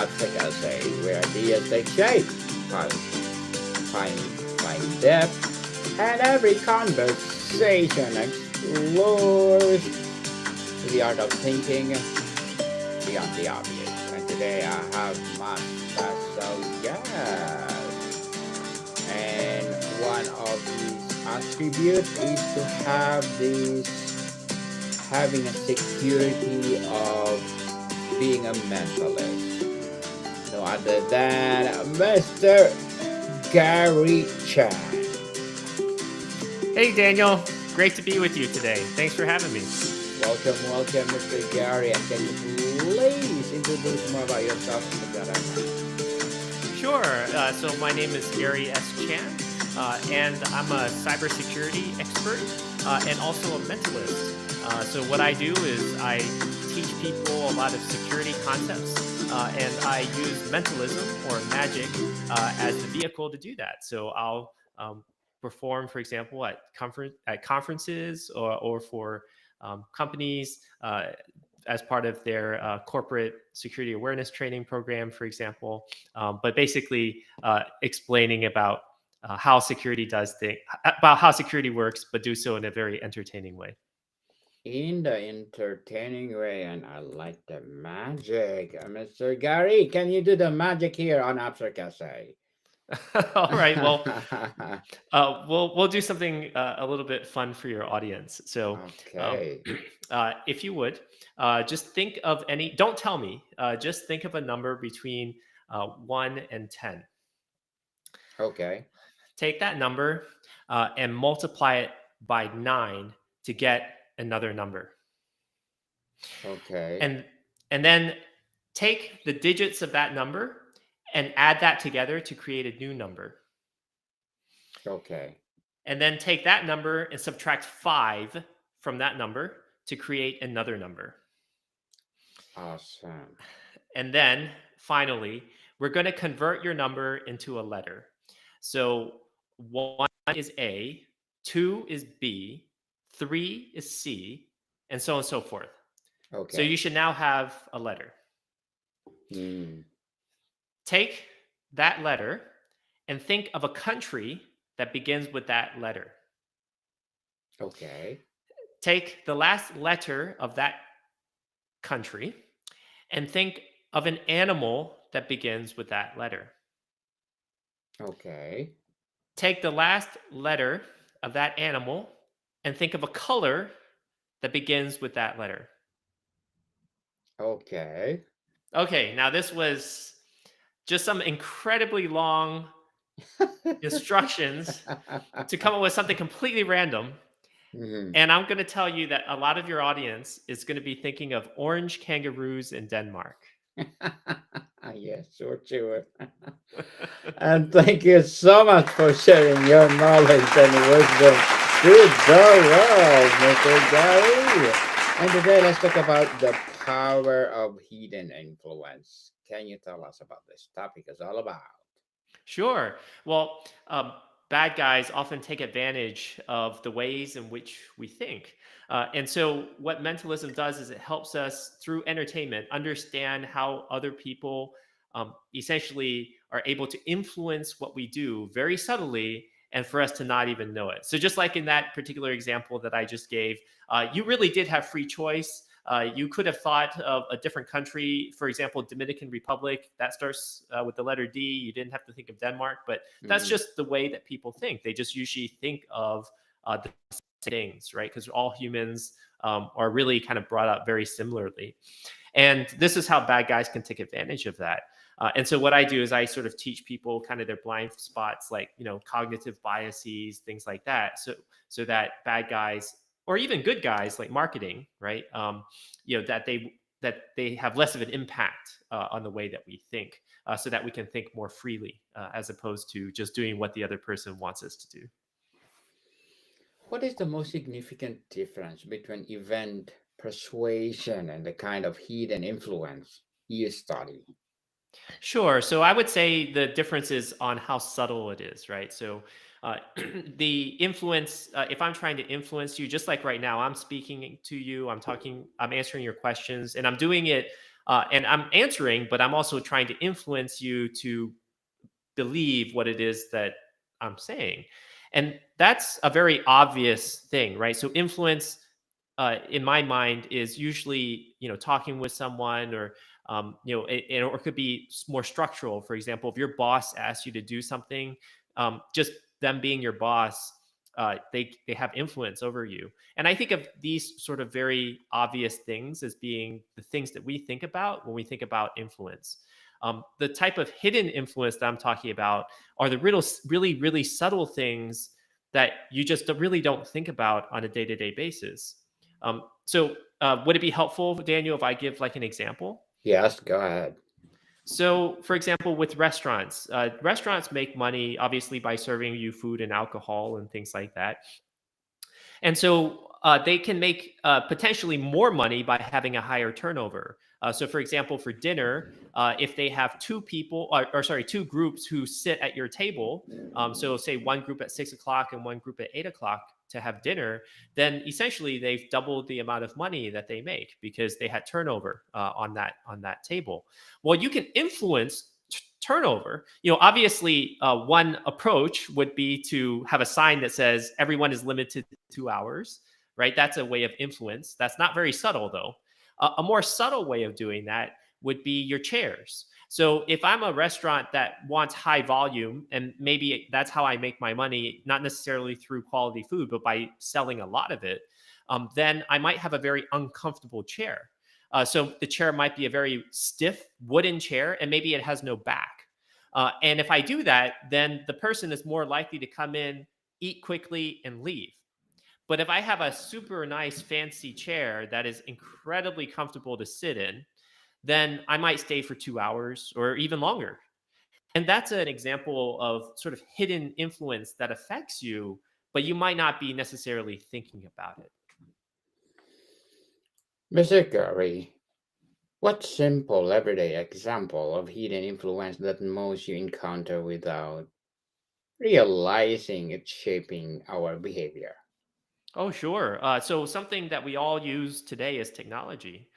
Advocacy, where ideas take shape, find, find depth, and every conversation explores the art of thinking beyond the obvious. And today I have my special guest. And one of his attributes is to have having a security of being a mentalist. No other than Mr. Gary Chan. Hey, Daniel. Great to be with you today. Thanks for having me. Welcome, Mr. Gary. And can you please introduce more about yourself to the Sure. So my name is Gary S. Chan, and I'm a cybersecurity expert and also a mentalist. So what I do is I teach people a lot of security concepts, and I use mentalism or magic as the vehicle to do that. So I'll perform, for example, at conferences or for companies as part of their corporate security awareness training program, for example. But basically, explaining about how security about how security works, but do so in a very entertaining way. in the entertaining way, and I like the magic. Mr. Gary, can you do the magic here on Abstract Essay? All right. Well, we'll do something a little bit fun for your audience. So, um, Okay. if you would, just think of any. Don't tell me. Just think of a number between 1 and 10. Okay. Take that number and multiply it by 9 to get another number, Okay. and then take the digits of that number and add that together to create a new number. Okay. And then take that number and subtract 5 from that number to create another number. Awesome. And then finally, we're going to convert your number into a letter. So 1 is A, 2 is B, 3 is C, and so on and so forth. So you Okay. should now have a letter. Hmm. Take that letter and think of a country that begins with that letter. Okay. Take the last letter of that country and think of an animal that begins with that letter. Okay. Take the last letter of that animal and think of a color that begins with that letter. Okay. Okay, now this was just some incredibly long instructions to come up with something completely random. Mhm. And I'm going to tell you that a lot of your audience is going to be thinking of orange kangaroos in Denmark. Yes, sure. And thank you so much for sharing your knowledge and wisdom to the world, Mr. Gary. And today, let's talk about the power of hidden influence. Can you tell us about this topic is all about? Sure. Well, bad guys often take advantage of the ways in which we think. And so, what mentalism does is it helps us through entertainment understand how other people essentially are able to influence what we do very subtly and for us to not even know it. So, just like in that particular example that I just gave, you really did have free choice. You could have thought of a different country, for example, Dominican Republic, that starts with the letter D. You didn't have to think of Denmark, but that's Mhm. just the way that people think. They just usually think of the things, right? Because all humans are really kind of brought up very similarly. And this is how bad guys can take advantage of that. And so what I do is I sort of teach people kind of their blind spots, like cognitive biases, things like that, so that bad guys or even good guys like marketing, right? That they have less of an impact on the way that we think, so that we can think more freely as opposed to just doing what the other person wants us to do. What is the most significant difference between event persuasion and the kind of hidden influence you study? Sure. So I would say the difference is on how subtle it is, right? So uh, the influence, if I'm trying to influence you, just like right now, I'm speaking to you, I'm talking, I'm answering your questions, and I'm doing it And I'm answering, but I'm also trying to influence you to believe what it is that I'm saying. And that's a very obvious thing, right? So influence, in my mind, is usually talking with someone, or or it could be more structural. For example, if your boss asks you to do something, just them being your boss, they have influence over you. And I think of these sort of very obvious things as being the things that we think about when we think about influence. The type of hidden influence that I'm talking about are the really subtle things that you just really don't think about on a day-to-day basis. Would it be helpful, Daniel, if I give like an example? Yes, go ahead. So, for example, with restaurants make money obviously by serving you food and alcohol and things like that. And so they can make potentially more money by having a higher turnover. So, for example, for dinner, if they have two people, or sorry, two groups who sit at your table, so say one group at 6 o'clock and one group at 8 o'clock to have dinner, then essentially they've doubled the amount of money that they make because they had turnover on that table. Well, you can influence turnover. Obviously, one approach would be to have a sign that says everyone is limited to 2 hours, right? That's a way of influence. That's not very subtle, though. A more subtle way of doing that would be your chairs. So if I'm a restaurant that wants high volume, and maybe that's how I make my money, not necessarily through quality food, but by selling a lot of it, then I might have a very uncomfortable chair. So the chair might be a very stiff wooden chair, and maybe it has no back. And if I do that, then the person is more likely to come in, eat quickly, and leave. But if I have a super nice fancy chair that is incredibly comfortable to sit in, then I might stay for 2 hours or even longer. And that's an example of sort of hidden influence that affects you, but you might not be necessarily thinking about it. Mr. Gary, what simple everyday example of hidden influence that most you encounter without realizing it's shaping our behavior? Oh, sure. So something that we all use today is technology.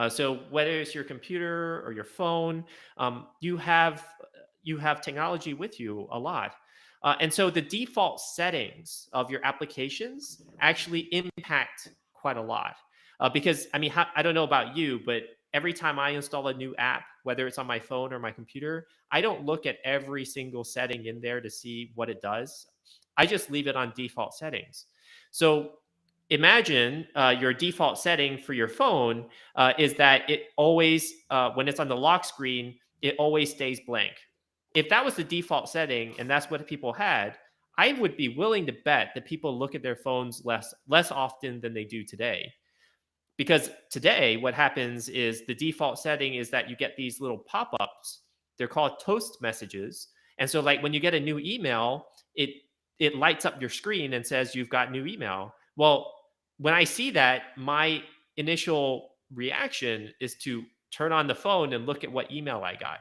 So whether it's your computer or your phone, you have technology with you a lot. And so the default settings of your applications actually impact quite a lot. Because I mean, I don't know about you, but every time I install a new app, whether it's on my phone or my computer, I don't look at every single setting in there to see what it does. I just leave it on default settings. So imagine your default setting for your phone is that it always, when it's on the lock screen, it always stays blank. If that was the default setting and that's what people had, I would be willing to bet that people look at their phones less often than they do today. Because today, what happens is the default setting is that you get these little pop ups. They're called toast messages. And so, like when you get a new email, it lights up your screen and says you've got new email. Well, when I see that, my initial reaction is to turn on the phone and look at what email I got.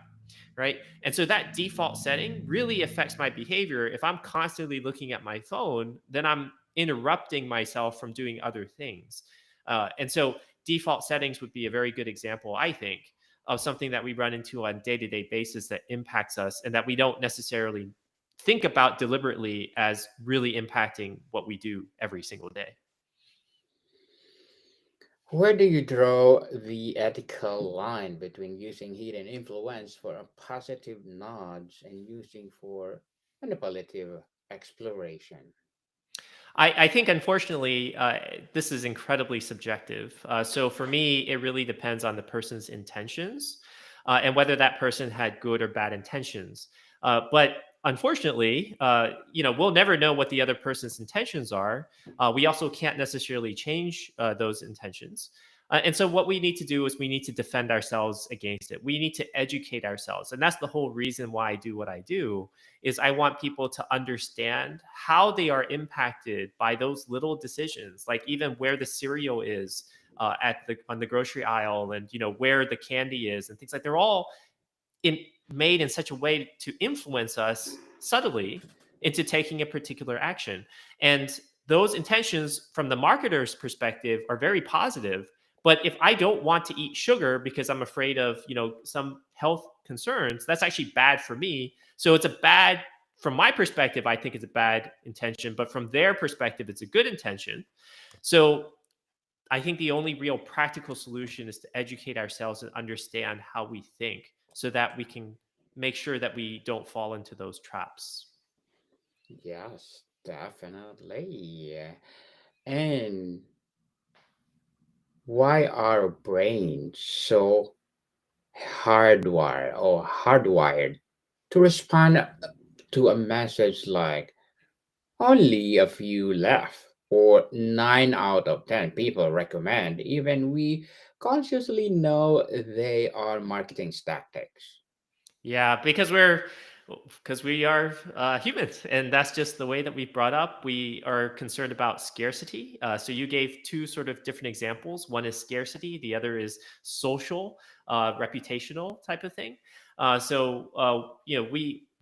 Right. And so that default setting really affects my behavior. If I'm constantly looking at my phone, then I'm interrupting myself from doing other things. And so default settings would be a very good example, I think, of something that we run into on a day-to-day basis that impacts us and that we don't necessarily think about deliberately as really impacting what we do every single day. Where do you draw the ethical line between using hidden influence for a positive nudge and using for manipulative exploration? I think, unfortunately, this is incredibly subjective. So for me, it really depends on the person's intentions and whether that person had good or bad intentions. But unfortunately, we'll never know what the other person's intentions are. We also can't necessarily change those intentions. And so what we need to do is we need to defend ourselves against it. We need to educate ourselves. And that's the whole reason why I do what I do is I want people to understand how they are impacted by those little decisions, like even where the cereal is at the on the grocery aisle, and where the candy is, and things like they're all in, made in such a way to influence us subtly into taking a particular action. And those intentions, from the marketer's perspective, are very positive, But if I don't want to eat sugar because I'm afraid of, some health concerns, that's actually bad for me. So it's a bad, from my perspective, I think it's a bad intention, but from their perspective, it's a good intention. So I think the only real practical solution is to educate ourselves and understand how we think so that we can make sure that we don't fall into those traps. Yes, definitely. And why are brains so hardwired to respond to a message like only a few left or 9 out of 10 people recommend, even we consciously know they are marketing tactics? Yeah, because we are humans, and that's just the way that we brought up. We are concerned about scarcity. So you gave two sort of different examples. One is scarcity, the other is social, reputational type of thing.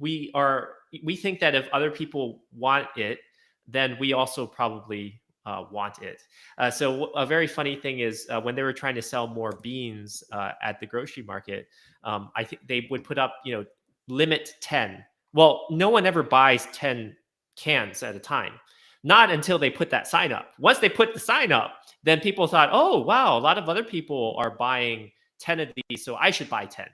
We think that if other people want it, then we also probably want it. A very funny thing is when they were trying to sell more beans at the grocery market, I think they would put up, limit 10. Well, no one ever buys 10 cans at a time. Not until they put that sign up. Once they put the sign up, then people thought, oh, wow, a lot of other people are buying 10 of these, so I should buy 10.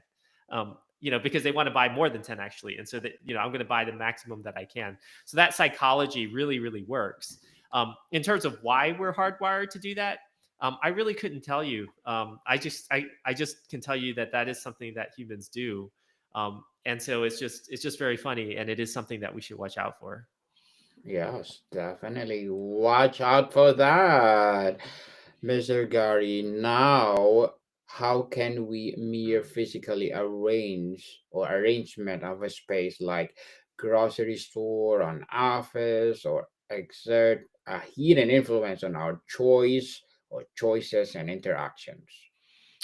Because they want to buy more than 10 actually. And so that, I'm going to buy the maximum that I can. So that psychology really, really works. In terms of why we're hardwired to do that, I really couldn't tell you. I just can tell you that that is something that humans do, and so it's just very funny, and it is something that we should watch out for. Yes, definitely. Watch out for that, Mr. Gary. Now, how can we mere physically arrangement of a space like grocery store, an office, or exert a hidden influence on our choices and interactions?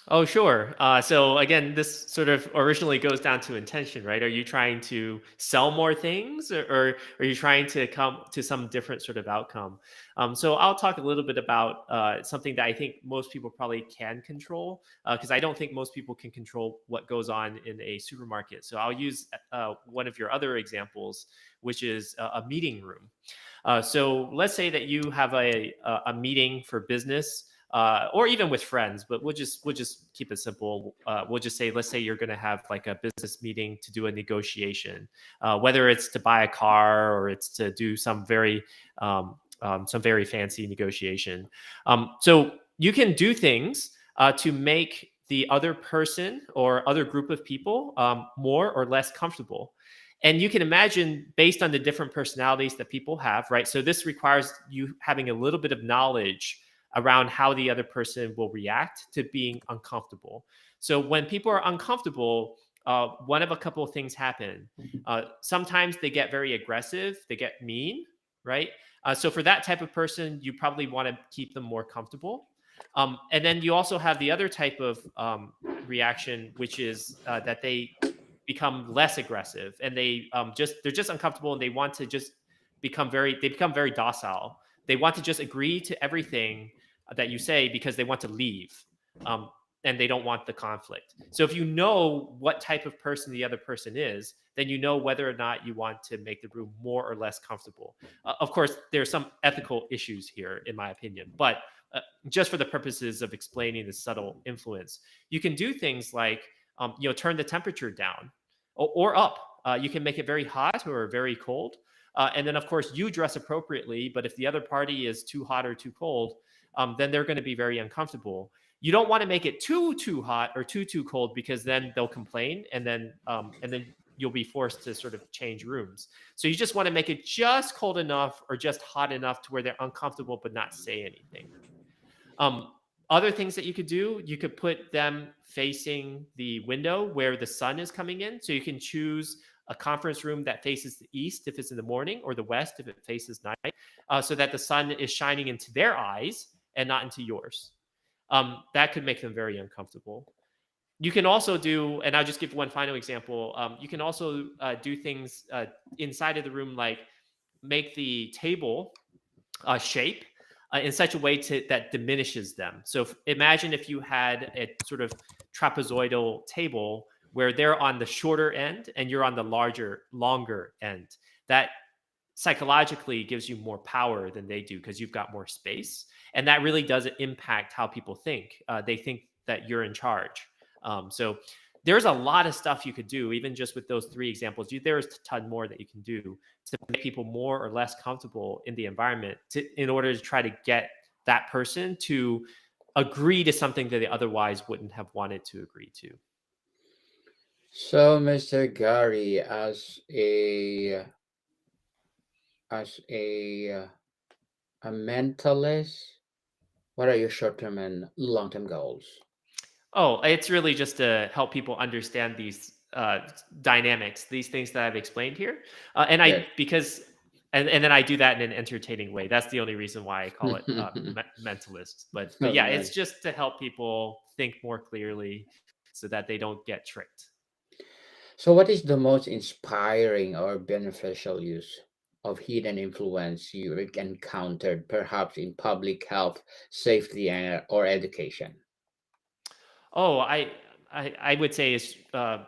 Oh, sure. So again, this sort of originally goes down to intention, right? Are you trying to sell more things, or are you trying to come to some different sort of outcome? So I'll talk a little bit about something that I think most people probably can control, because I don't think most people can control what goes on in a supermarket. So I'll use one of your other examples, which is a meeting room. So let's say that you have a meeting for business, or even with friends, but we'll just keep it simple. We'll just say, let's say you're going to have like a business meeting to do a negotiation, whether it's to buy a car or it's to do some very fancy negotiation. So you can do things to make the other person or other group of people more or less comfortable. And you can imagine, based on the different personalities that people have, right? So this requires you having a little bit of knowledge around how the other person will react to being uncomfortable. So when people are uncomfortable, one of a couple of things happen. Sometimes they get very aggressive, they get mean, right? So for that type of person, you probably want to keep them more comfortable. And then you also have the other type of reaction, which is that they become less aggressive, and they're just uncomfortable, and they want to just become very docile. They want to just agree to everything that you say because they want to leave, um, and they don't want the conflict. So if you know what type of person the other person is, then you know whether or not you want to make the room more or less comfortable. Of course, there are some ethical issues here, in my opinion, but just for the purposes of explaining the subtle influence, you can do things like turn the temperature down or up. You can make it very hot or very cold. And then, of course, you dress appropriately. But if the other party is too hot or too cold, then they're going to be very uncomfortable. You don't want to make it too hot or too cold, because then they'll complain, and then you'll be forced to sort of change rooms. So you just want to make it just cold enough or just hot enough to where they're uncomfortable but not say anything. Um, Other things that you could do, you could put them facing the window where the sun is coming in. So you can choose a conference room that faces the east if it's in the morning, or the west if it faces night, so that the sun is shining into their eyes and not into yours. That could make them very uncomfortable. You can also do, and I'll just give one final example. You can also do things inside of the room, like make the table shape. in such a way that diminishes them. So imagine if you had a sort of trapezoidal table where they're on the shorter end and you're on the longer end. That psychologically gives you more power than they do because you've got more space. And that really does impact how people think. They think that you're in charge. So there's a lot of stuff you could do, even just with those three examples. There's a ton more that you can do to make people more or less comfortable in the environment in order to try to get that person to agree to something that they otherwise wouldn't have wanted to agree to. So, Mr. Gary, as a mentalist, what are your short-term and long-term goals? Oh, it's really just to help people understand these dynamics, these things that I've explained here, and Yes. and then I do that in an entertaining way. That's the only reason why I call it mentalist. But Oh, yeah, it's man. just to help people think more clearly, so that they don't get tricked. So, what is the most inspiring or beneficial use of hidden influence you encountered, perhaps in public health, safety, or education? Oh, I would say is the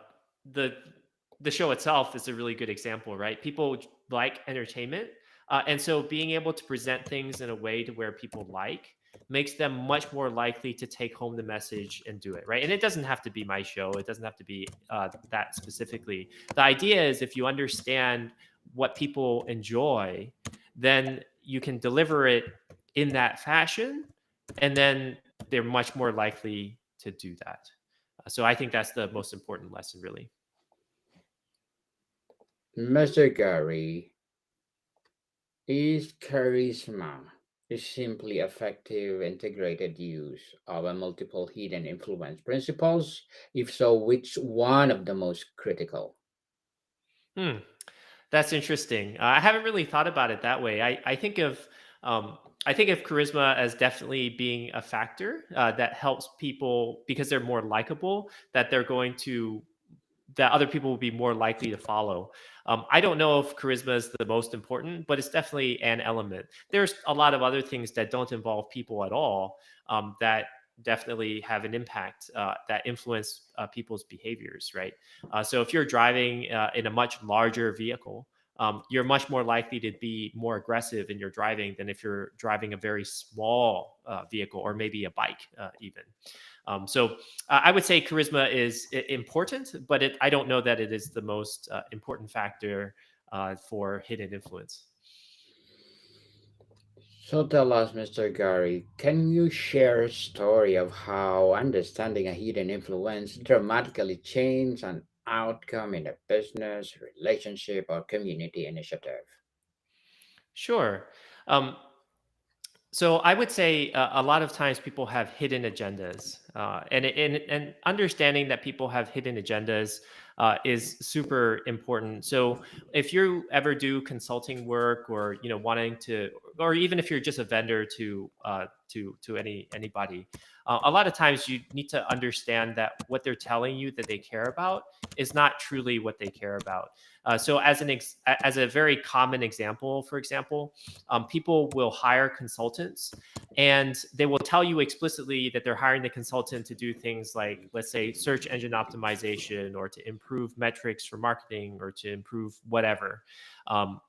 the show itself is a really good example, right? People like entertainment, and so being able to present things in a way to where people like makes them much more likely to take home the message and do it, right? And it doesn't have to be my show; it doesn't have to be that specifically. The idea is if you understand what people enjoy, then you can deliver it in that fashion, and then they're much more likely to do that. So I think that's the most important lesson, really. Mr. Gary, is charisma is simply effective integrated use of a multiple hidden influence principles? If so, which one of the most critical? Hmm. That's interesting. I haven't really thought about it that way. Um, I think of charisma as definitely being a factor that helps people because they're more likable. That other people will be more likely to follow. I don't know if charisma is the most important, but it's definitely an element. There's a lot of other things that don't involve people at all that definitely have an impact that influence people's behaviors, right? So if you're driving in a much larger vehicle, you're much more likely to be more aggressive in your driving than if you're driving a very small vehicle or maybe a bike, even. I would say charisma is important, but I don't know that it is the most important factor for hidden influence. So tell us, Mr. Gary, can you share a story of how understanding a hidden influence dramatically changed an outcome in a business, relationship, or community initiative? Sure. Um, So I would say a lot of times people have hidden agendas, and understanding that people have hidden agendas is super important. So if you ever do consulting work, or wanting to, or even if you're just a vendor to anybody, a lot of times you need to understand that what they're telling you that they care about is not truly what they care about. So as a very common example, for example, people will hire consultants and they will tell you explicitly that they're hiring the consultant to do things like, let's say, search engine optimization, or to improve metrics for marketing, or to improve whatever.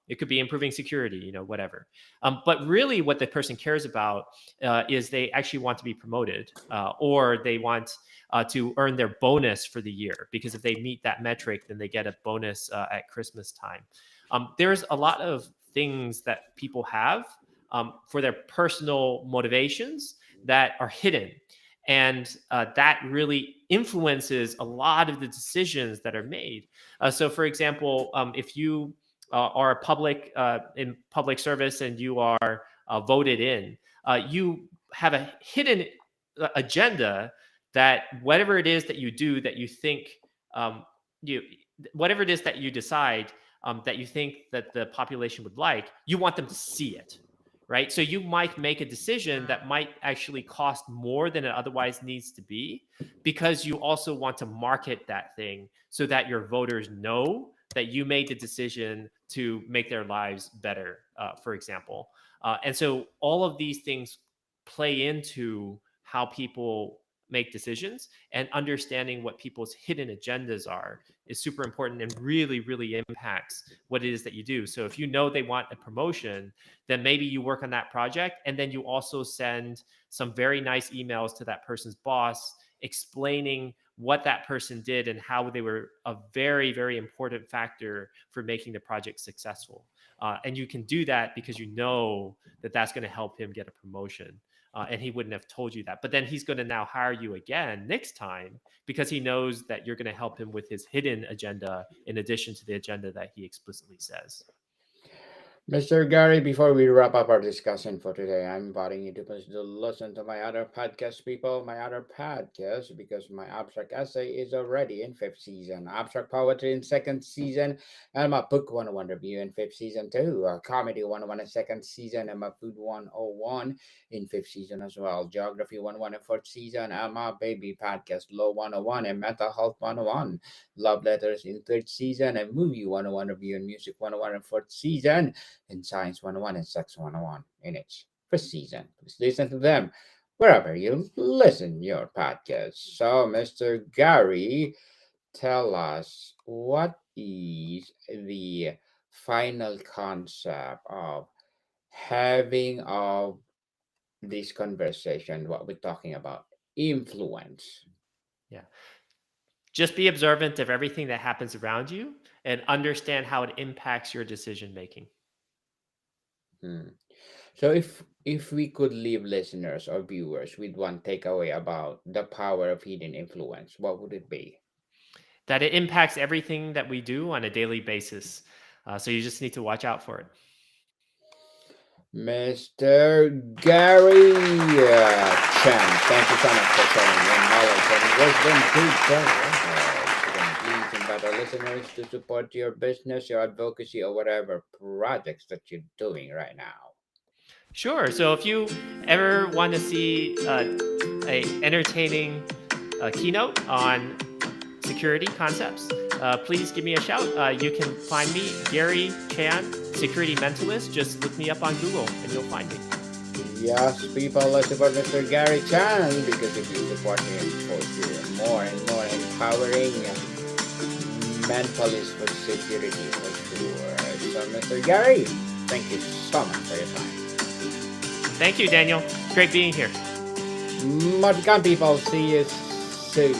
It could be improving security, whatever. But really what the person cares about is they actually want to be promoted, or they want to earn their bonus for the year, because if they meet that metric, then they get a bonus at Christmas time. There's a lot of things that people have for their personal motivations that are hidden. And that really influences a lot of the decisions that are made. So, for example, if you are a in public service and you are voted in, you have a hidden agenda that whatever it is that you do that you think you whatever it is that you decide that you think that the population would like, you want them to see it, right? So you might make a decision that might actually cost more than it otherwise needs to be, because you also want to market that thing so that your voters know that you made the decision to make their lives better, for example. And so all of these things play into how people make decisions, and understanding what people's hidden agendas are is super important and really, really impacts what it is that you do. So if you know they want a promotion, then maybe you work on that project, and then you also send some very nice emails to that person's boss explaining what that person did and how they were a very, very important factor for making the project successful. And you can do that because you know that that's going to help him get a promotion. And he wouldn't have told you that. But then he's going to now hire you again next time because he knows that you're going to help him with his hidden agenda in addition to the agenda that he explicitly says. Mr. Gary, before we wrap up our discussion for today, I'm inviting you to please listen to my other podcast, people, my other podcast, because my abstract essay is already in fifth season, abstract poetry in second season, and my book 101 review in fifth season too, comedy 101 in second season, and my food 101 in fifth season as well, geography 101 in fourth season, and my baby podcast, Law 101 and mental health 101, love letters in third season, and movie 101 review and music 101 in fourth season, in Science 101 and Sex 101 in its first season. Please listen to them wherever you listen your podcast. So, Mr. Gary, tell us what is the final concept of having of this conversation, what we're talking about, influence. Yeah. Just be observant of everything that happens around you and understand how it impacts your decision making. Hmm. So if we could leave listeners or viewers with one takeaway about the power of hidden influence, what would it be? That it impacts everything that we do on a daily basis. So you just need to watch out for it. Mr. Gary Chan, thank you so much for sharing your knowledge and wisdom to the world. And please invite our listeners to support your business, your advocacy, or whatever projects that you're doing right now. Sure. So if you ever want to see a entertaining keynote on security concepts, please give me a shout. You can find me, Gary Chan, Security Mentalist. Just look me up on Google and you'll find me. Yes, people, let's support Mr. Gary Chan because if you support him for you more and more empowering mentalist for security for sure. So, Mr. Gary, thank you so much for your time. Thank you, Daniel. It's great being here. Martican people, see you soon.